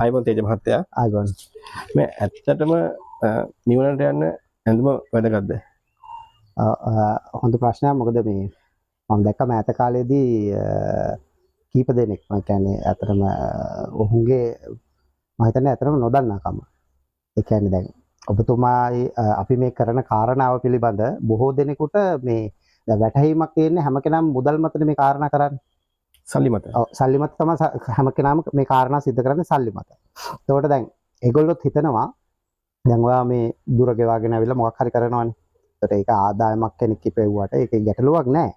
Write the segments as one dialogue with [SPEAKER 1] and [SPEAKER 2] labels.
[SPEAKER 1] අයිබෝන් තේජ මහත්තයා
[SPEAKER 2] ආගොන්
[SPEAKER 1] මේ ඇත්තටම නිවනට යන්න ඇඳුම වැදගත්ද?
[SPEAKER 2] හොඳ ප්‍රශ්නයක්. මොකද මේ මම දැක්ක මෑත කාලේදී කීප දෙනෙක් මම කියන්නේ අතරම ඔහුගේ මම හිතන්නේ අතරම නොදන්නාකම. ඒ කියන්නේ දැන් ඔබතුමායි අපි මේ කරන කාරණාව පිළිබඳ බොහෝ දෙනෙකුට මේ වැටහීමක් තියෙන්නේ හැම කෙනාම මුදල් මතනේ මේ කාරණා කරන්නේ.
[SPEAKER 1] සල්ලි මත.
[SPEAKER 2] ඔව් සල්ලි මත තමයි හැම කෙනාම මේ කාරණා සිද්ධ කරන්නේ සල්ලි මත. ඒකට දැන් ඒගොල්ලොත් හිතනවා දැන් ඔයා මේ දුර ගෙවාගෙන ඇවිල්ලා මොකක් හරි කරනවානේ. ඒකට ඒක ආදායමක් කෙනෙක් කිපෙව්වට ඒක ගැටලුවක් නෑ.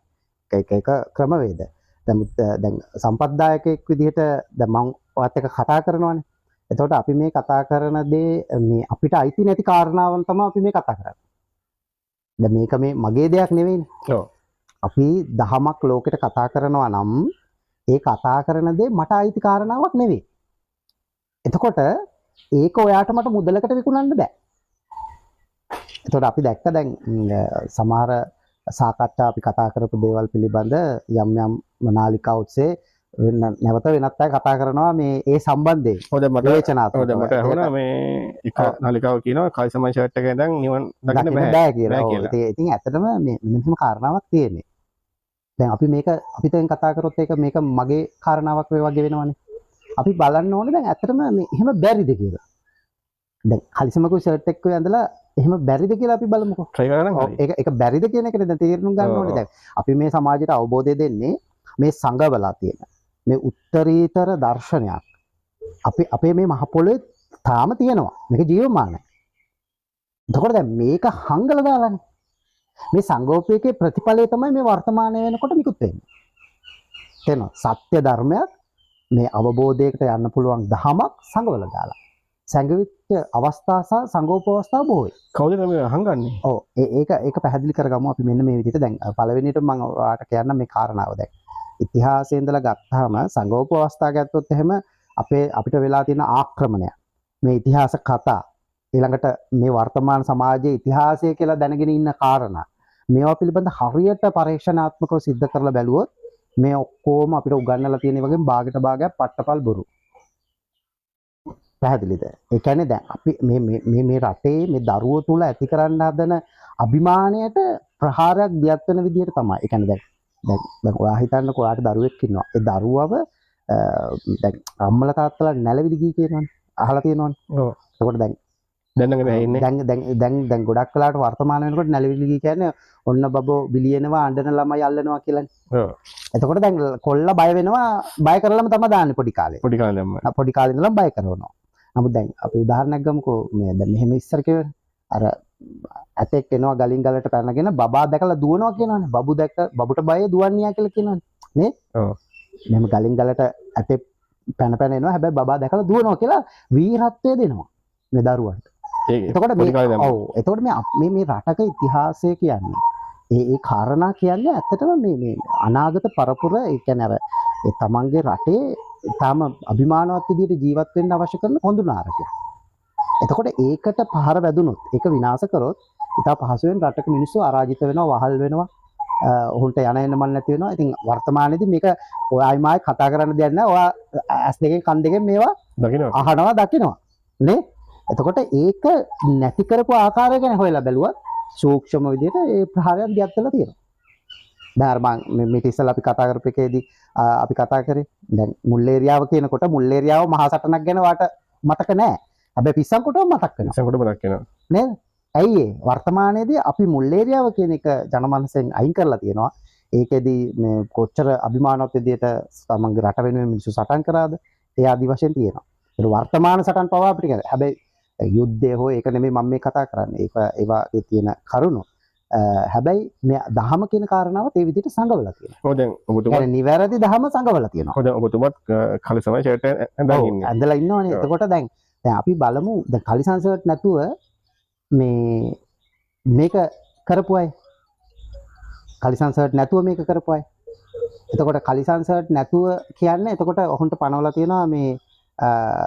[SPEAKER 2] ඒක ක්‍රමවේද. දැන් සම්පත්දායකයෙක් විදිහට දැන් මම ඔයත් එක්ක කතා කරනවානේ. එතකොට අපි මේ කතා කරන දේ මේ අපිට අයිති නැති කාරණාවන් තමයි අපි මේ කතා කරන්නේ. දැන් මේක මේ මගේ දෙයක් නෙවෙයිනේ.
[SPEAKER 1] ඔව්.
[SPEAKER 2] අපි දහමක් ලෝකෙට කතා කරනවා නම් ඒ කතා කරන දේ මට අයිති කාරණාවක් නෙවෙයි. එතකොට ඒක ඔයාට මට මුදලකට විකුණන්න බෑ. එතකොට අපි දැක්ක දැන් සමහර සාකච්ඡා අපි කතා කරපු දේවල් පිළිබඳ යම් නාලිකා ඔස්සේ නැවත වෙනත් අය කතා කරනවා මේ ඒ සම්බන්ධයෙන්.
[SPEAKER 1] හොඳ මට
[SPEAKER 2] විවේචනාත්මකව.
[SPEAKER 1] මට අහුණා මේ එක නාලිකාව කියනවා කල්සමයි ෂර්ට් එක ඉඳන් නිවන් දකින්න බෑ
[SPEAKER 2] කියලා. ඉතින් ඇත්තටම මේ මෙහෙම කාරණාවක් තියෙන්නේ. දැන් අපි මේක අපිටෙන් කතා කරොත් ඒක මේක මගේ කාරණාවක් වගේ වෙනවනේ. අපි බලන්න ඕනේ දැන් ඇත්තටම මේ එහෙම බැරිද කියලා. දැන් කලිසමකෝ ෂර්ට් එකක් ඇඳලා එහෙම බැරිද කියලා අපි බලමුකෝ.
[SPEAKER 1] try කරගන්න හරි.
[SPEAKER 2] ඒක බැරිද කියන එකට දැන් තේරුම් ගන්න ඕනේ. දැන් අපි මේ සමාජයට අවබෝධය දෙන්නේ මේ සංගවලා තියෙන මේ උත්තරීතර දර්ශනයක්. අපේ මේ මහ පොළොවේ තාම තියෙනවා. මේක ජීවමානයි. එතකොට දැන් මේක හංගලා දාලානේ. මේ සංගෝපයේ ප්‍රතිඵලය තමයි මේ වර්තමානයේ වෙනකොට නිකුත් වෙන්නේ. තේනවා සත්‍ය ධර්මයක් මේ අවබෝධයකට යන්න පුළුවන් දහමක් සංගවලා දාලා. සංගවිච්ච අවස්ථා සහ සංගෝප අවස්ථා බොහෝයි.
[SPEAKER 1] කවුද මේ හංගන්නේ?
[SPEAKER 2] ඔව් ඒක පැහැදිලි කරගමු අපි මෙන්න මේ විදිහට. දැන් පළවෙනියට මම ඔයාලට කියන්න මේ කාරණාව දැන්. ඉතිහාසයේ ඉඳලා ගත්තාම සංගෝප අවස්ථා ගත්තොත් එහෙම අපිට වෙලා තියෙන ආක්‍රමණය. මේ ඉතිහාස කතා ඊළඟට මේ වර්තමාන සමාජයේ ඉතිහාසය කියලා දැනගෙන ඉන්න කාරණා. මේවා පිළිබඳ හරියට පරීක්ෂණාත්මකව සිද්ධ කරලා බැලුවොත් මේ ඔක්කොම අපිට උගන්වලා තියෙන වගේ භාගයට භාගයක් පට්ටපල් බොරු. පැහැදිලිද? ඒ කියන්නේ දැන් අපි මේ රටේ මේ දරුවෝ තුල ඇති කරන්න හදන අභිමානයට ප්‍රහාරයක් දියත් වෙන විදිහට තමයි. ඒ කියන්නේ දැන් ඔයා හිතන්නකෝ ඔයාට දරුවෙක් ඉන්නවා. ඒ දරුවව දැන් අම්මලා තාත්තලා නැලවිලි ගී කියනවනේ. අහලා තියෙනවනේ.
[SPEAKER 1] ඔව්.
[SPEAKER 2] එතකොට දැන් දැන් ගොඩක් වෙලාවට වර්තමාන වෙනකොට නැලවිලි ගී කියන්නේ ඔන්න බබෝ බිලියනවා අඬන ළමයි අල්ලනවා කියලානේ.
[SPEAKER 1] ඔව්.
[SPEAKER 2] එතකොට දැන් කොල්ල බය වෙනවා බය කරලම තමයි දාන්නේ පොඩි කාලේ.
[SPEAKER 1] පොඩි කාලේ
[SPEAKER 2] ඉඳලම බය කරනවා. නමුත් දැන් අපි උදාහරණයක් ගමුකෝ මේ දැන් මෙහෙම ඉස්සර කියවනේ. අර ඇතෙක් එනවා ගලින් ගලට පැනගෙන බබා දැකලා දුවනවා කියනවනේ. බබුට බය දුවන්නේ කියලා කියනවනේ. නේ?
[SPEAKER 1] ඔව්.
[SPEAKER 2] මෙහෙම ගලින් ගලට ඇතෙක් පැන එනවා. හැබැයි බබා දැකලා දුවනවා කියලා වීරත්වය දෙනවා මේ දරුවන්ට. එතකොට මේ රටක ඉතිහාසය කියන්නේ ඒ කාරණා කියන්නේ ඇත්තටම මේ අනාගත පරපුර ඒ කියන්නේ අර ඒ තමන්ගේ රටේ තාම අභිමානවත් විදිහට ජීවත් වෙන්න අවශ්‍ය කරන හොඳුනාරකයක්. එතකොට ඒකට පහර වැදුනොත් ඒක විනාශ කරොත් ඉතා පහසුවෙන් රටක මිනිස්සු අරාජිත වෙනවා, වහල් වෙනවා, ඔහුන්ට යන එන්න මන් නැති වෙනවා. ඉතින් වර්තමානයේදී මේක ඔයයි මායි කතා කරන්න දෙයක් නැහැ. ඔයා ඇස් දෙකෙන් කන් දෙකෙන් මේවා අහනවා දකිනවා. නේ? එතකොට ඒක නැති කරපු ආකාරය ගැන හොයලා බැලුවත් සූක්ෂම විදිහට ඒ ප්‍රහාරයක් දියත් වෙලා තියෙනවා. දැන් මම මේ ඉතින් අපි කතා කරපු එකේදී අපි කතා කරේ දැන් මුල්ලේරියාව කියනකොට මුල්ලේරියාව මහා සටනක් ගැන වාට මතක නැහැ. හැබැයි පිස්සන්කොටම මතක් වෙනවා.
[SPEAKER 1] පිස්සන්කොට මතක් වෙනවා.
[SPEAKER 2] නේද? ඇයි ඒ වර්තමානයේදී අපි මුල්ලේරියාව කියන එක ජනමනසෙන් අයින් කරලා තියෙනවා. ඒකෙදී මේ කොච්චර අභිමානවත් විදිහට තමන්ගේ රට වෙනුවෙන් මිනිස්සු සටන් කරාද? ඒ ආදි වශයෙන් තියෙනවා. ඒක වර්තමාන සටන් පවා අපිට කියන්නේ. හැබැයි යුද්ධය හෝ ඒක නෙමෙයි මම මේ කතා කරන්නේ. ඒවාගේ තියෙන කරුණු. හැබැයි මේ දහම කියන කාරණාවත් ඒ විදිහට සංගවලා තියෙනවා.
[SPEAKER 1] ඔව් දැන් ඔබතුමා
[SPEAKER 2] නිවැරදි දහම සංගවලා තියෙනවා.
[SPEAKER 1] ඔව් දැන් ඔබතුමාත් කලිසමයි ෂර්ට් එක ඇඳලා ඉන්නේ.
[SPEAKER 2] ඇඳලා ඉන්නවනේ. එතකොට දැන් අපි බලමු දැන් කලිසම් ෂර්ට් නැතුව මේක කරපු අය. කලිසම් ෂර්ට් නැතුව මේක කරපු අය. එතකොට කලිසම් ෂර්ට් නැතුව කියන්නේ එතකොට ඔහුන්ට පනවලා තියෙනවා මේ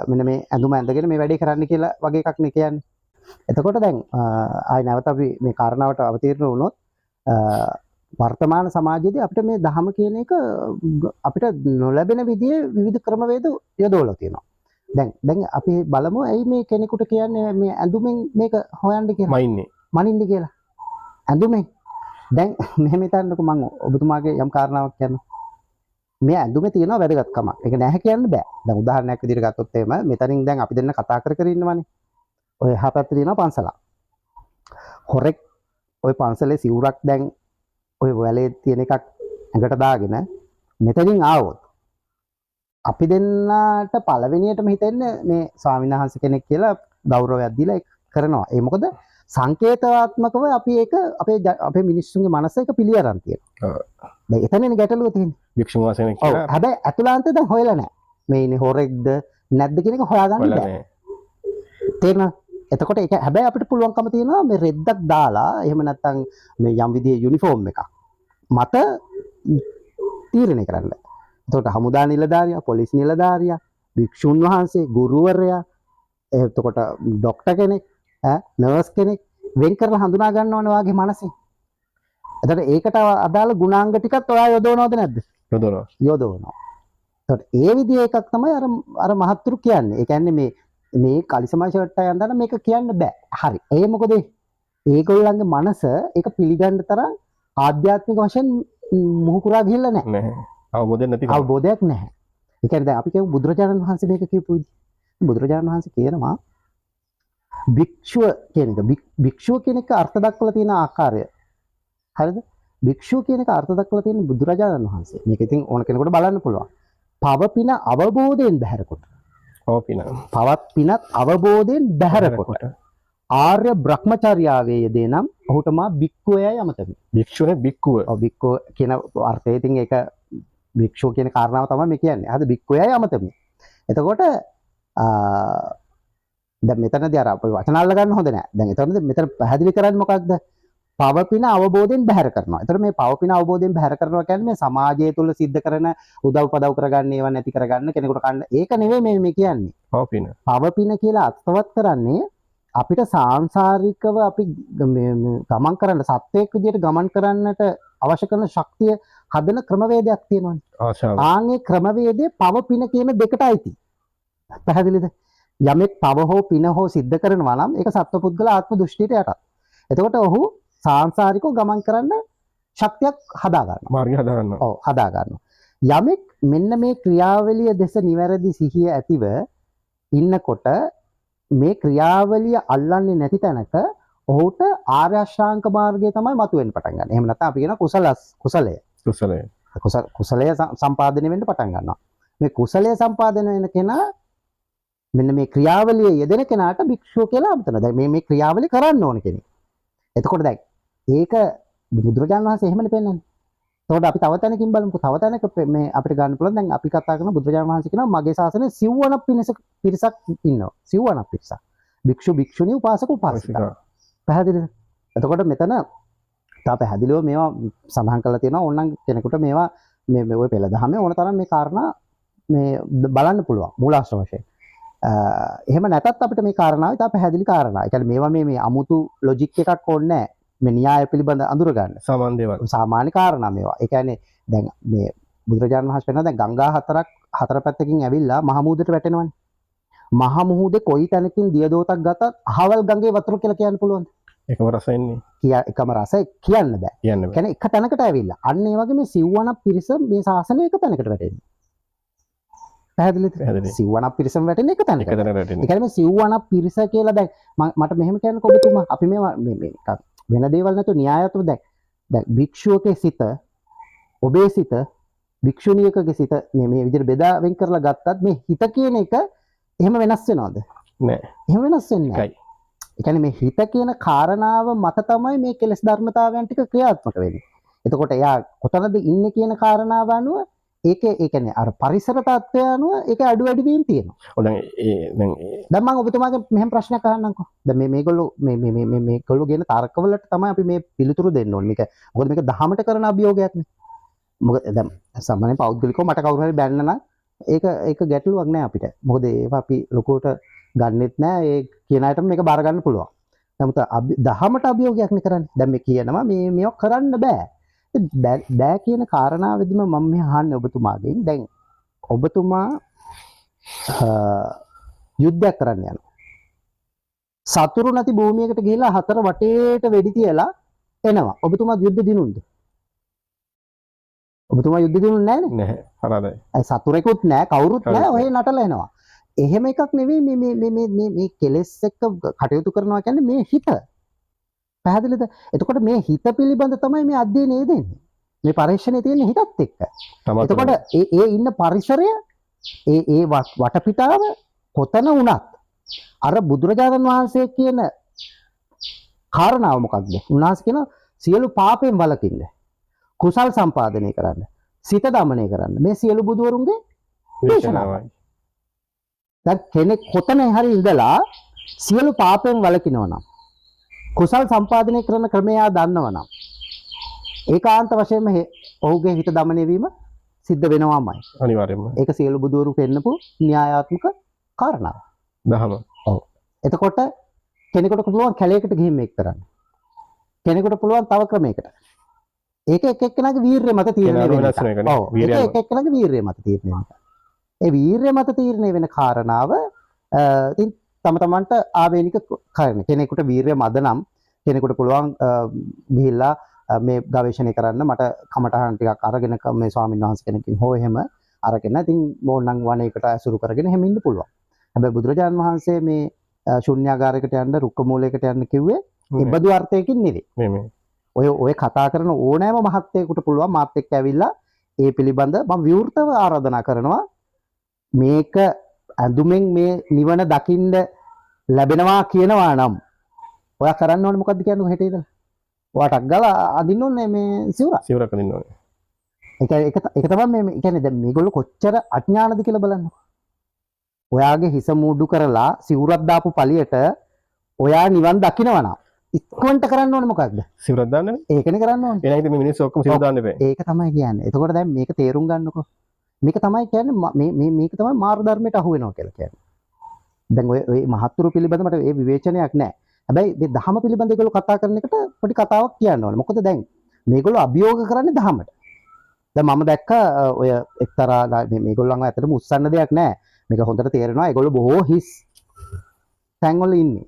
[SPEAKER 2] මෙන්න මේ ඇඳුම ඇඳගෙන මේ වැඩේ කරන්න කියලා වගේ එකක් නේ කියන්නේ. එතකොට දැන් ආයි නැවත අපි මේ කාරණාවට අවතීර්ණ වුණොත් වර්තමාන සමාජයේදී අපිට මේ ධහම කියන එක අපිට නොලැබෙන විදිහේ විවිධ ක්‍රමවේද යොදවලා තියෙනවා. දැන් අපි බලමු ඇයි මේ කෙනෙකුට කියන්නේ මේ ඇඳුමින් මේක හොයන්න කියලා. මනින්න කියලා. ඇඳුමින්. දැන් මෙහෙම හිතන්නකෝ මම ඔබතුමාගේ යම් කාරණාවක් කියන්නම්. මේ ඇඳුමේ තියෙන වැදගත්කමක්. ඒක නැහැ කියන්න බෑ. දැන් උදාහරණයක් විදිහට ගත්තොත් එහෙම මෙතනින් දැන් අපි දෙන්න කතා කර ඉන්නවනේ. ඔය එහා පැත්තේ තියෙනවා පන්සලක්. හොරෙක් ඔය පන්සලේ සිවුරක් දැන් ඔය වැලේ තියෙන එකක් ඇඟට දාගෙන මෙතනින් ආවොත් අපි දෙන්නට පළවෙනියටම හිතෙන්නේ මේ ස්වාමීන් වහන්සේ කෙනෙක් කියලා ගෞරවයක් දීලා ඒක කරනවා. ඒ මොකද සංකේතාත්මකව අපි ඒක අපේ මිනිස්සුන්ගේ මනස එක පිළිඅරන් තියෙනවා. දැන් එතනනේ ගැටලුව තියෙන්නේ.
[SPEAKER 1] භික්ෂුන් වහන්සේ කියලා.
[SPEAKER 2] හැබැයි අතුලාන්තේ දැන් හොයලා නැහැ. මේ ඉන්නේ හොරෙක්ද නැද්ද කියන එක හොයාගන්න බෑ. තේරෙනවද? එතකොට ඒක හැබැයි අපිට පුළුවන්කම තියෙනවා මේ රෙද්දක් දාලා එහෙම නැත්නම් මේ යම් විදිහේ යුනිෆෝම් එකක් මත තීරණය කරන්න. එතකොට හමුදා නිලධාරියා, පොලිස් නිලධාරියා, භික්ෂුන් වහන්සේ, ගුරුවරයා, එතකොට ડોක්ටර් කෙනෙක්, නර්ස් කෙනෙක් වෙන් කරලා හඳුනා ගන්න ඕනේ ඔයාගේ මනසින්. එතකොට ඒකට අදාළ ගුණාංග ටිකත් ඔයා යොදවනවද නැද්ද? යොදවනවා. එතකොට ඒ විදිහේ එකක් තමයි අර මහත්තුරු කියන්නේ. ඒ කියන්නේ මේ කලිසමයි ෂර්ට් එක අඳන මේක කියන්න බෑ. හරි. ඒ මොකද ඒගොල්ලන්ගේ මනස ඒක පිළිගන්න තරම් ආධ්‍යාත්මික වශයෙන් මුහුකුරා ගිහිල්ලා නැහැ. අවබෝධයක් නැහැ. ඒ කියන්නේ දැන් අපි කියමු බුදුරජාණන් වහන්සේ මේක කියපු විදිහ. බුදුරජාණන් වහන්සේ කියනවා භික්ෂුව කියන එක අර්ථ දක්වලා තියෙන ආකාරය. හරිද? භික්ෂුව කියන එක අර්ථ දක්වලා තියෙන බුදුරජාණන් වහන්සේ. මේක ඉතින් ඕන කෙනෙකුට බලන්න පුළුවන්. පවපින අවබෝධයෙන් බැහැරකොට. පවත් පිනත් අවබෝධයෙන් බැහැරකොට. ආර්ය බ්‍රහ්මචර්යාවේ යෙදේ නම් ඔහුට මා භික්ඛුවයයි අමතමි. භික්ෂුවනේ භික්ඛුව. ඔව් භික්ඛුව කියන අර්ථය ඉතින් ඒක භික්ෂුව කියන කාරණාව තමයි මේ කියන්නේ. හරිද? භික්ඛුවයයි අමතමි. එතකොට දැන් මෙතනදී අර අපි වචන අල්ල ගන්න හොඳ නෑ. දැන් මෙතන පැහැදිලි කරන්නේ මොකක්ද? පවපින අවබෝධයෙන් බැහැර කරනවා. එතකොට මේ පවපින අවබෝධයෙන් බැහැර කරනවා කියන්නේ මේ සමාජය තුළ සිද්ධ කරන උදව් පදව් කරගන්න ඒවා නැති කරගන්න කෙනෙකුට කන්න. ඒක නෙවෙයි මේ කියන්නේ. පවපින කියලා අර්ථවත් කරන්නේ අපිට සාංශාරිකව අපි ගමන් කරන්න සත්‍යයක් විදියට ගමන් කරන්නට අවශ්‍ය කරන ශක්තිය හදන ක්‍රමවේදයක් තියෙනවානේ. ආන්ගේ ක්‍රමවේදයේ පවපින කියන දෙකට අයිති. පැහැදිලිද? යමෙක් පව හෝ පින හෝ සිද්ධ කරනවා නම් ඒක සත්වපුද්ගල ආත්ම දෘෂ්ටියට යටත්. එතකොට ඔහු සාංශාරිකව ගමන් කරන්න ශක්තියක් හදා ගන්නවා. මාර්ගය හදා ගන්නවා. ඔව් හදා ගන්නවා. යමෙක් මෙන්න මේ ක්‍රියාවලිය දෙස නිවැරදි සිහිය ඇතිව ඉන්නකොට මේ ක්‍රියාවලිය අල්ලන්නේ නැති තැනක ඔහුට ආර්ය අෂ්ටාංග මාර්ගය තමයි මතුවෙන්න පටන් ගන්න. එහෙම නැත්නම් අපි කියන කුසලය සම්පාදනය වෙන්න පටන් ගන්නවා. මේ කුසලය සම්පාදනය වෙන කෙනා මෙන්න මේ ක්‍රියාවලිය යෙදෙන කෙනාට භික්ෂුව කියලා අමතනවා. දැන් මේ ක්‍රියාවලිය කරන්න ඕන කෙනෙක්. එතකොට දැන් ඒක බුදුරජාණන් වහන්සේ එහෙමනේ පෙන්නන්නේ. එතකොට අපි තව තැනකින් බලමුකෝ. තව තැනක මේ අපිට ගන්න පුළුවන් දැන් අපි කතා කරන බුදුරජාණන් වහන්සේ කියනවා මගේ ශාසනයේ සිව්වණක් පිරිසක් ඉන්නවා. සිව්වණක් පිරිසක්. භික්ෂු භික්ෂුණී උපාසක උපාසිකා. පැහැදිලිද? එතකොට මෙතන තා පැහැදිලිව මේවා සඳහන් කරලා තියෙනවා. ඕනනම් කෙනෙකුට මේවා මේ ඔය පෙළ දහමේ ඕන තරම් මේ කාරණා මේ බලන්න පුළුවන් මූලාශ්‍ර වශයෙන්. එහෙම නැතත් අපිට මේ කාරණාව ඉතා පැහැදිලි කාරණා. ඒ කියන්නේ මේවා මේ අමුතු ලොජික් එකක් ඕනේ නැහැ. මේ න්‍යාය පිළිබඳ අඳුර ගන්න. සාමාන්‍ය දේවල්. සාමාන්‍ය කාරණා මේවා. ඒ කියන්නේ දැන් මේ බුදුරජාණන් වහන්සේ වෙනවා දැන් ගංගා හතර පැත්තකින් ඇවිල්ලා මහ මුහුදට වැටෙනවනේ. මහ මුහුදේ කොයි තැනකින් දියදෝතක් ගතත් අහවල් ගඟේ වතුර කියලා කියන්න පුළුවන්ද? එකම රස එන්නේ. එකම රස කියන්න බෑ. කියන්නේ එක තැනකට ඇවිල්ලා. අන්න ඒ වගේ මේ සිව්වණක් පිරිස මේ ශාසනය එක තැනකට වැටෙන්නේ. පැහැදිලිද? සිව්වණක් පිරිසම වැටෙන්නේ එක තැනකට. ඒ කියන්නේ මේ සිව්වණක් පිරිස කියලා දැන් මට මෙහෙම කියන්නකෝ ඔබතුමා අපි මේවා මේ වෙන දේවල් නැතුව න්‍යායත්ව දැන් භික්ෂුවකේ සිත ඔබේ සිත භික්ෂුණියකගේ සිත මේ විදිහට බෙදා වෙන් කරලා ගත්තත් මේ හිත කියන එක එහෙම වෙනස් වෙනවද? නෑ. එහෙම වෙනස් වෙන්නේ නෑ. ඒ කියන්නේ මේ හිත කියන කාරණාව මත තමයි මේ කෙලෙස් ධර්මතාවයන් ටික ක්‍රියාත්මක වෙන්නේ. එතකොට එයා කොතනද ඉන්නේ කියන කාරණාව අනුව ඒකේ ඒ කියන්නේ අර පරිසර තත්ත්වය අනුව ඒක අඩු වැඩි වීම තියෙනවා. ඔව් දැන් මම ඔබතුමාගේ මෙහෙම ප්‍රශ්නයක් අහන්නම්කෝ. දැන් මේගොල්ලෝ කියන තර්කවලට තමයි අපි මේ පිළිතුරු දෙන්න ඕනේ. මොකද මේක දහමට කරන අභියෝගයක් නේ. මොකද දැන් සාමාන්‍යයෙන් පෞද්ගලිකව මට කවුරු හරි බැන්න නම් ඒක ගැටලුවක් නෑ අපිට. මොකද ඒවා අපි ලොකුවට ගන්නෙත් නෑ. ඒ කියන අයටම මේක බාර ගන්න පුළුවන්. නමුත් දහමට අභියෝගයක් නේ කරන්නේ. දැන් මේ කියනවා මේක කරන්න බෑ. බෑ කියන කාරණාවෙදිම මම මේ අහන්නේ ඔබතුමාගෙන්. දැන් ඔබතුමා යුද්ධයක් කරන්න යනවා. සතුරු නැති භූමියකට ගිහිලා හතර වටේට වෙඩි තියලා එනවා. ඔබතුමා යුද්ධ දිනුම්ද? ඔබතුමා යුද්ධ දිනුන්නේ නැහනේ.
[SPEAKER 1] නැහැ. හරහායි.
[SPEAKER 2] ඒ සතුරෙකුත් නැහැ, කවුරුත් නැහැ. ඔය නටලා එනවා. එහෙම එකක් නෙවෙයි මේ කෙලෙස් එක්ක කටයුතු කරනවා කියන්නේ මේ හිත. පැහැදිලිද? එතකොට මේ හිත පිළිබඳ තමයි මේ අධ්‍යයනය දෙන්නේ. මේ පරීක්ෂණයේ තියෙන හිතත් එක්ක. එතකොට ඒ ඉන්න පරිසරය ඒ වටපිටාව කොතන වුණත් අර බුදුරජාණන් වහන්සේ කියන කාරණාව මොකක්ද? උන්වහන්සේ කියන සියලු පාපයෙන් වළකින්න. කුසල් සම්පාදනය කරන්න. සිත දමනය කරන්න. මේ සියලු බුදුවරුන්ගේ දේශනාවයි. දැන් කෙනෙක් කොතන හරි ඉඳලා සියලු පාපයෙන් වළකිනවා නම් කුසල් සම්පාදනය කරන ක්‍රමය දන්නවා නම් ඒකාන්ත වශයෙන්ම ඔහුගේ හිත දමනය වීම සිද්ධ වෙනවාමයි.
[SPEAKER 1] අනිවාර්යයෙන්ම.
[SPEAKER 2] ඒක සියලු බුදුවරු පෙන්නපු න්‍යායාත්මක කාරණාව.
[SPEAKER 1] දහම.
[SPEAKER 2] ඔව්. එතකොට කෙනෙකුට පුළුවන් කැලේකට ගිහින් මේක කරන්න. කෙනෙකුට පුළුවන් තව ක්‍රමයකට. ඒක එක එක්කෙනාගේ වීරිය මත තීරණය වෙනවා. ඔව්. ඒක එක එක්කෙනාගේ වීරිය මත තීරණය වෙනවා. ඒ වීරිය මත තීරණය වෙන කාරණාව ඉතින් තම තමන්ට ආවේනික කරන කෙනෙකුට වීරිය මද නම් කෙනෙකුට පුළුවන් ගිහිල්ලා මේ ගවේෂණය කරන්න මට කමටහන් ටිකක් අරගෙන මේ ස්වාමීන් වහන්සේ කෙනකින් හෝ එහෙම අරගෙන ඉතින් ඕනනම් වණේකට ඇසුරු කරගෙන එහෙම ඉන්න පුළුවන්. හැබැයි බුදුරජාණන් වහන්සේ මේ ශුන්‍යාගාරයකට යන්න රුක්ක මූලයකට යන්න කිව්වේ ඒ බඳු අර්ථයකින් නෙවෙයි. ඔය කතා කරන ඕනෑම මහත්යෙකුට පුළුවන් මාත් එක්ක ඇවිල්ලා ඒ පිළිබඳ මම විවෘතව ආරාධනා කරනවා මේක ඇඳුමෙන් මේ නිවන දකින්න ලැබෙනවා කියනවා නම් ඔයා කරන්න ඕනේ මොකද්ද කියන්නේ හෙට ඉඳලා ඔයාටක් ගාලා අදින්න ඕනේ මේ සිවුරක් අදින්න ඕනේ. ඒක තමයි මේ කියන්නේ දැන් මේගොල්ලෝ කොච්චර අඥානද කියලා බලන්න. ඔයාගේ හිස මූඩු කරලා සිවුරක් දාපු පළියට ඔයා නිවන් දකින්නවා නම් ඉක්කොන්ට කරන්න ඕනේ මොකක්ද? සිවුරක් දාන්නනේ. ඒකනේ කරන්න ඕනේ. එහෙනම් ඉතින් මේ මිනිස්සු ඔක්කොම සිවුර දාන්න එපා. ඒක තමයි කියන්නේ. එතකොට දැන් මේක තේරුම් ගන්නකො. මේක තමයි කියන්නේ මේක තමයි මාර්ග ධර්මයට අහු වෙනවා කියලා කියන්නේ. දැන් ඔය මහත්තුරු පිළිබඳ මට ඒ විවේචනයක් නැහැ. හැබැයි මේ ධහම පිළිබඳ ඒගොල්ලෝ කතා කරන එකට පොඩි කතාවක් කියන්න ඕනේ. මොකද දැන් මේගොල්ලෝ අභියෝග කරන්නේ ධහමට. දැන් මම දැක්ක ඔය එක්තරා මේගොල්ලන්ව ඇත්තටම උස්සන්න දෙයක් නැහැ. මේක හොඳට තේරෙනවා. ඒගොල්ලෝ බොහෝ හිස් තැන්වල ඉන්නේ.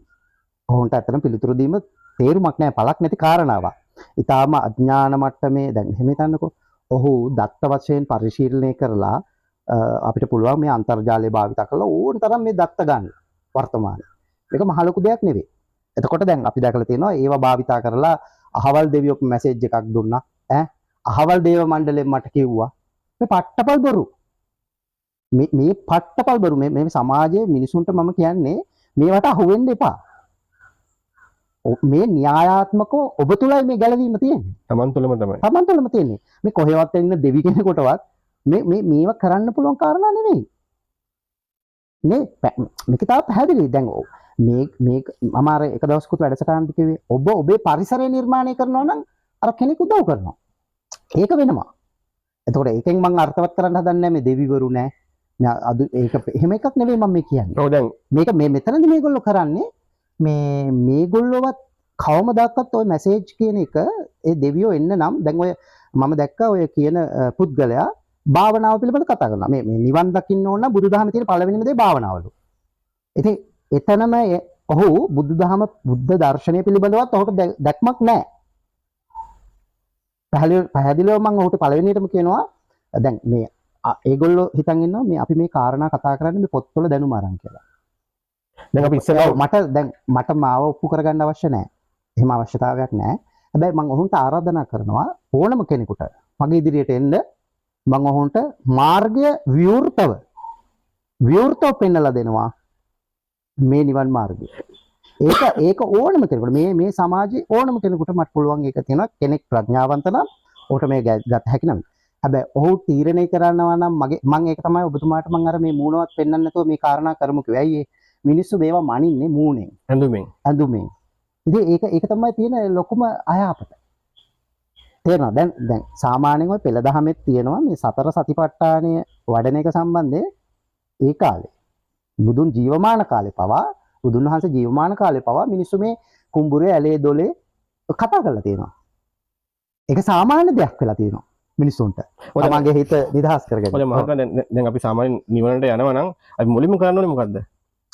[SPEAKER 2] ඔවුන්ට ඇත්තටම පිළිතුරු දීම තේරුමක් නැහැ. පළක් නැති කාරණාවක්. ඊටාම අඥාන මට්ටමේ දැන් එහෙම හිතන්නකෝ. ඔහු දත්ත වශයෙන් පරිශීලනය කරලා අපිට පුළුවන් මේ අන්තර්ජාලය භාවිත කරලා ඕන තරම් මේ දත්ත ගන්න වර්තමානයේ. මේක මහ ලොකු දෙයක් නෙවෙයි. එතකොට දැන් අපි දැකලා තියෙනවා ඒවා භාවිතා කරලා අහවල් දෙවියෝ මැසේජ් එකක් දුන්නා. අහවල් දේව මණ්ඩලයෙන් මට කිව්වා මේ පට්ටපල් බොරු. මේ පට්ටපල් බොරු මේ සමාජයේ මිනිසුන්ට මම කියන්නේ මේවට අහු වෙන්න එපා. මේ න්‍යායාත්මකව ඔබ තුලයි මේ ගැළවීම තියෙන්නේ. Taman තුලම තමයි. Taman තුලම තියෙන්නේ. මේ කොහෙවත් ඉන්න දෙවි කෙනෙකුටවත් මේවා කරන්න පුළුවන් කාරණා නෙවෙයි. මේක තාම පැහැදිලි. දැන් මේ මම අර එක දවසකුත් වැඩසටහනක් කිව්වේ ඔබේ පරිසරය නිර්මාණය කරනවා නම් අර කෙනෙක් උදව් කරනවා. ඒක වෙනවා. එතකොට ඒකෙන් මම අර්ථවත් කරන්න හදන්නේ මේ දෙවිවරු නෑ. ඒක එහෙම එකක් නෙවෙයි මම මේ කියන්නේ. ඔව් දැන් මේක මෙතනදී මේගොල්ලෝ කරන්නේ මේගොල්ලෝවත් කවමදාකවත් ওই මැසේජ් කියන එක ඒ දෙවියෝ එන්න නම් දැන් ඔය මම දැක්කා ඔය කියන පුද්ගලයා භාවනාව පිළිබඳව කතා කරනවා. මේ නිවන් දකින්න ඕන නම් බුදුදහමේ තියෙන පළවෙනිම දේ භාවනාවලු. ඉතින් එතනම ඔහු බුදුදහම බුද්ධ දර්ශනය පිළිබඳවත් ඔහුට දැක්මක් නැහැ. පැහැදිලිව මම ඔහුට පළවෙනියටම කියනවා දැන් මේ ඒගොල්ලෝ හිතන් ඉන්නවා මේ අපි මේ කාරණා කතා කරන්නේ මේ පොත්වල දැනුම අරන් කියලා. දැන් අපි ඉස්සෙල්ලා මට මාව ඔප්පු කරගන්න අවශ්‍ය නැහැ. එහෙම අවශ්‍යතාවයක් නැහැ. හැබැයි මම ඔහුන්ට ආරාධනා කරනවා ඕනම කෙනෙකුට මගේ ඉදිරියට එන්න මම ඔහුන්ට මාර්ගය විවෘතව පෙන්වලා දෙනවා මේ නිවන් මාර්ගය. ඒක ඕනම කෙනෙකුට මේ සමාජයේ ඕනම කෙනෙකුට මට පුළුවන් ඒක තියෙනවා කෙනෙක් ප්‍රඥාවන්ත නම් ඔහුට මේ ගත හැකි නම්. හැබැයි ඔහු තීරණය කරනවා නම් මම ඒක තමයි ඔබතුමාට මම අර මේ මූණවත් පෙන්වන්න නැතුව මේ කාරණා කරමු කිව්වේ. ඇයි මිනිස්සු මේවා මනින්නේ මූණෙන් ඇඳුමෙන්. ඉතින් ඒක තමයි තියෙන ලොකුම අයහපත. තේරෙනවද? දැන් සාමාන්‍යයෙන් ඔය පෙළ දහමෙත් තියෙනවා මේ සතර සතිපට්ඨානය වඩන එක සම්බන්ධයෙන් ඒ කාලේ බුදුන් ජීවමාන කාලේ පවා බුදුන් වහන්සේ ජීවමාන කාලේ පවා මිනිස්සු මේ කුඹුරේ ඇලේ දොලේ කතා කරලා තියෙනවා. ඒක සාමාන්‍ය දෙයක් වෙලා තියෙනවා මිනිස්සුන්ට. තමන්ගේ හිත නිදහස් කරගන්න.
[SPEAKER 1] දැන් අපි සාමාන්‍ය නිවනට යනවා නම් අපි මුලින්ම කරන්න ඕනේ මොකද්ද?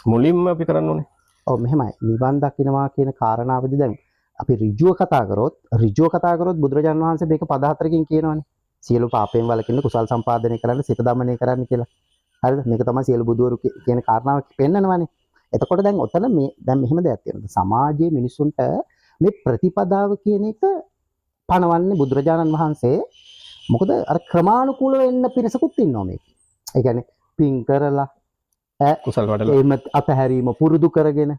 [SPEAKER 1] මුලින්ම අපි කරන්න ඕනේ.
[SPEAKER 2] ඔව් මෙහෙමයි. නිවන් දකින්නවා කියන කාරණාවදී දැන් අපි ඍජුව කතා කරොත් බුදුරජාණන් වහන්සේ මේක පද හතරකින් කියනවානේ. සියලු පාපයෙන් වළකින්න කුසල් සම්පාදනය කරන්න සිත දමනය කරන්න කියලා. හරිද? මේක තමයි සියලු බුදුවරු කියන කාරණාව පෙන්නනවානේ. එතකොට දැන් ඔතන මේ දැන් මෙහෙම දෙයක් තියෙනවා. සමාජයේ මිනිසුන්ට මේ ප්‍රතිපදාව කියන එක පනවන්නේ බුදුරජාණන් වහන්සේ. මොකද අර ක්‍රමානුකූලව එන්න පිරිසකුත් ඉන්නවා මේක. ඒ කියන්නේ පින් කරලා
[SPEAKER 1] කුසල් වඩලා
[SPEAKER 2] එහෙම අතහැරීම පුරුදු කරගෙන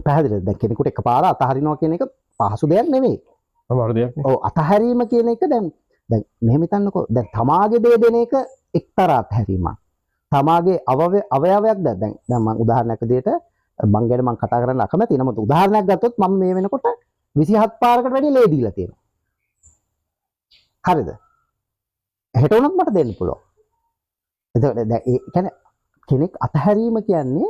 [SPEAKER 2] පැහැදිලිද? දැන් කෙනෙකුට එකපාර අතහරිනවා කියන එක පහසු දෙයක් නෙවෙයි.
[SPEAKER 1] අමාරු දෙයක් නේ.
[SPEAKER 2] ඔව් අතහැරීම කියන එක දැන් මෙහෙම හිතන්නකෝ. දැන් තමාගේ දේ දෙන එක එක්තරා අතහැරීමක්. තමාගේ අවයවයක් දැන් මම උදාහරණයක් විදිහට මං ගැන මං කතා කරන්න අකමැති. නමුත් උදාහරණයක් ගත්තොත් මම මේ වෙනකොට 27 පාරකට වැඩි ලේ දීලා තියෙනවා. හරිද? හෙට උනත් මට දෙන්න පුළුවන්. එතකොට දැන් ඒ කියන්නේ කෙනෙක් අතහැරීම කියන්නේ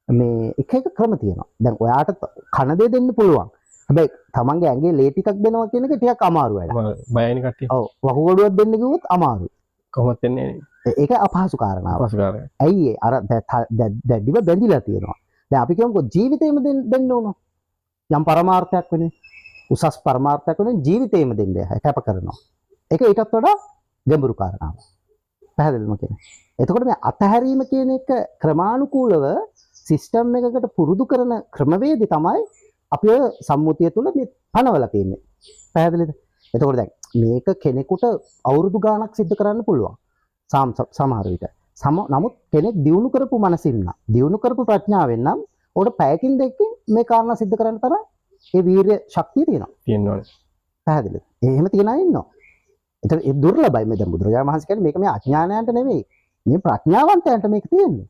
[SPEAKER 2] මේ එක ක්‍රම තියෙනවා. දැන් ඔයාට කන දේ දෙන්න පුළුවන්. හැබැයි තමන්ගේ ඇඟේ ලේ ටිකක් දෙනවා කියන එක ටිකක් අමාරු වැඩක්.
[SPEAKER 1] බයයිනේ කට්ටිය.
[SPEAKER 2] ඔව් වකුගඩුවක් දෙන්න කිව්වොත් අමාරුයි.
[SPEAKER 1] කොහොමද වෙන්නේ?
[SPEAKER 2] ඒක අපහසු කාරණාවක්.
[SPEAKER 1] අපහසු කාරණාවක්.
[SPEAKER 2] ඇයි ඒ අර දැඩිව බැඳිලා තියෙනවා. දැන් අපි කියමුකෝ ජීවිතේම දෙන්න ඕන. යම් පරමාර්ථයක් වෙන්නේ. උසස් පරමාර්ථයක් වෙන්නේ ජීවිතේම දෙන්න කැප කරනවා. ඒක ඊටත් වඩා ගැඹුරු කාරණාවක්. පැහැදිලිවම කියන්නේ. එතකොට මේ අතහැරීම කියන එක ක්‍රමානුකූලව සිස්ටම් එකකට පුරුදු කරන ක්‍රමවේදය තමයි අපි සම්මුතිය තුළ මේ පනවලා තියෙන්නේ. පැහැදිලිද? එතකොට දැන් මේක කෙනෙකුට අවුරුදු ගාණක් සිද්ධ කරන්න පුළුවන්. සමහර විට. නමුත් කෙනෙක් දියුණු කරපු මනසින් නම්, දියුණු කරපු ප්‍රඥාවෙන් නම් උඩ පැයකින් දෙකකින් මේ කාරණා සිද්ධ කරන්න තරම් ඒ වීර්ය ශක්තිය තියෙනවා.
[SPEAKER 1] තියෙනවනේ.
[SPEAKER 2] පැහැදිලිද? එහෙම තියන අය ඉන්නවා. එතකොට ඒ දුර්ලභයි. මේ දැන් බුදුරජාණන් වහන්සේ කියන්නේ මේක මේ අඥානයන්ට නෙවෙයි. මේ ප්‍රඥාවන්තයන්ට මේක තියෙන්නේ.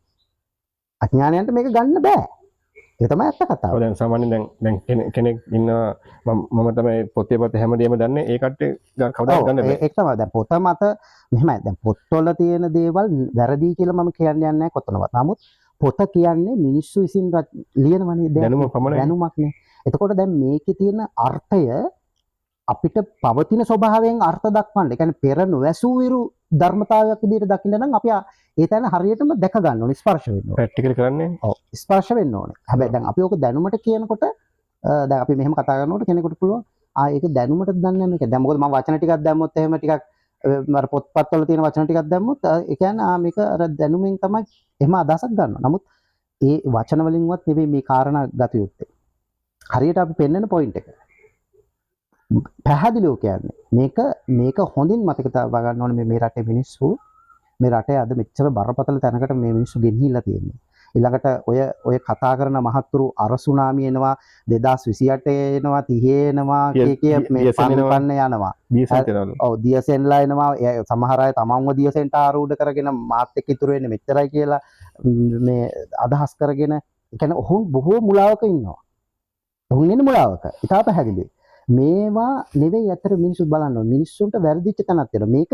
[SPEAKER 2] අඥානයන්ට මේක ගන්න බෑ. ඒක තමයි ඇත්ත කතාව.
[SPEAKER 1] ඔව් දැන් සාමාන්‍යයෙන් දැන් කෙනෙක් ඉන්නවා මම තමයි පොතේ හැමදේම දන්නේ ඒ කට්ටිය කවදාවත් ගන්න බෑ.
[SPEAKER 2] ඒක තමයි. දැන් පොත මත මෙහෙමයි. දැන් පොත්වල තියෙන දේවල් වැරදි කියලා මම කියන්නේ නැහැ කොතනවත්. නමුත් පොත කියන්නේ මිනිස්සු විසින් ලියනවනේ
[SPEAKER 1] දැනුම පමණයි.
[SPEAKER 2] දැනුමක්නේ. එතකොට දැන් මේකේ තියෙන අර්ථය අපිට පවතින ස්වභාවයෙන් අර්ථ දක්වන්න. ඒ කියන්නේ පෙර නොඇසූ විරු ධර්මතාවයක් විදිහට දකින්න නම් අපි ඒ තැන හරියටම දැක ගන්න ඕනේ, ස්පර්ශ වෙන්න ඕනේ.
[SPEAKER 1] ප්‍රැක්ටිකල් කරන්නේ.
[SPEAKER 2] ඔව් ස්පර්ශ වෙන්න ඕනේ. හැබැයි දැන් අපි ඕක දැනුමට කියනකොට දැන් අපි මෙහෙම කතා කරනකොට කෙනෙකුට පුළුවන් ඒක දැනුමට දන්නේ නැහැ මේක. දැන් මොකද මම වචන ටිකක් දැම්මොත් එහෙම ටිකක් අර පොත්පත්වල තියෙන වචන ටිකක් දැම්මොත් ඒ කියන්නේ මේක අර දැනුමින් තමයි එහෙම අදහසක් ගන්නවා. නමුත් ඒ වචන වලින්වත් නෙවෙයි මේ කාරණා ගත යුත්තේ. හරියට අපි පෙන්වන පොයින්ට් එක. පැහැදිලිව කියන්නේ මේක හොඳින් මතක තබා ගන්න ඕනේ මේ රටේ මිනිස්සු මේ රටේ අද මෙච්චර බරපතල තැනකට මේ මිනිස්සු ගෙනිහිල්ලා තියෙන්නේ. ඊළඟට ඔය කතා කරන මහත්තුරු අරසුනාමි එනවා 2028 එනවා 30 එනවා කිය මේ පන්න යනවා. ඔව් දියසෙන්ලා එනවා. සමහර අය තමන්ව දියසෙන්ට ආරූඪ කරගෙන මාත් එක්ක ඉතුරු වෙන්නේ මෙච්චරයි කියලා මේ අදහස් කරගෙන ඒ කියන්නේ ඔහු බොහෝ මුලාවක ඉන්නවා. ඔහු ඉන්නේ මුලාවක. ඉතාල පැහැදිලියි. මේවා නෙවෙයි අතර මිනිස්සු බලන්න ඕනේ. මිනිස්සුන්ට වැරදිච්ච තැනක් තියෙනවා. මේක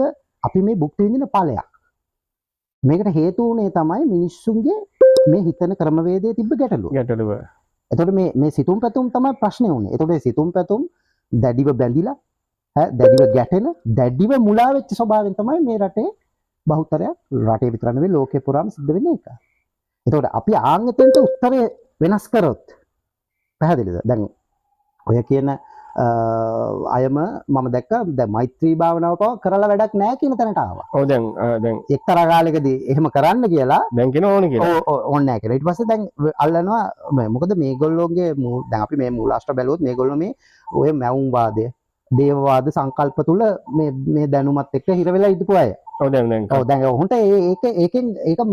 [SPEAKER 2] අපි මේ භුක්ති විඳින ඵලයක්. මේකට හේතු උනේ තමයි මිනිස්සුන්ගේ මේ හිතන ක්‍රමවේදයේ තිබ්බ ගැටලුව. එතකොට මේ සිතුම් පැතුම් තමයි ප්‍රශ්නේ උනේ. එතකොට මේ සිතුම් පැතුම් දැඩිව බැඳිලා දැඩිව ගැටෙන දැඩිව මුලා වෙච්ච ස්වභාවයෙන් තමයි මේ රටේ බහුතරයක් රටේ විතර නෙවෙයි ලෝකේ පුරාම සිද්ධ වෙන්නේ ඒක. එතකොට අපි ආන්ගෙතෙන්ට උත්තරේ වෙනස් කරොත් පැහැදිලිද? දැන් ඔය කියන අයම මම දැක්ක දැන් මෛත්‍රී භාවනාව කරලා වැඩක් නැහැ කියන තැනට ආවා.
[SPEAKER 1] ඔව් දැන්
[SPEAKER 2] එක්තරා කාලෙකදී එහෙම කරන්න කියලා
[SPEAKER 1] දැන් කියන ඕනේ කියලා.
[SPEAKER 2] ඕනේ නැහැ කියලා. ඊට පස්සේ දැන් අල්ලනවා මොකද මේගොල්ලෝගේ දැන් අපි මේ මූලාශ්‍ර බැලුවොත් මේගොල්ලෝ මේ ඔය මැවුම් වාදය, දේවවාද සංකල්ප තුල මේ දැනුමත් එක්ක හිර වෙලා ඉඳපු අය.
[SPEAKER 1] ඔව් දැන්
[SPEAKER 2] ඔව් දැන් උන්ට ඒකෙන් ඒක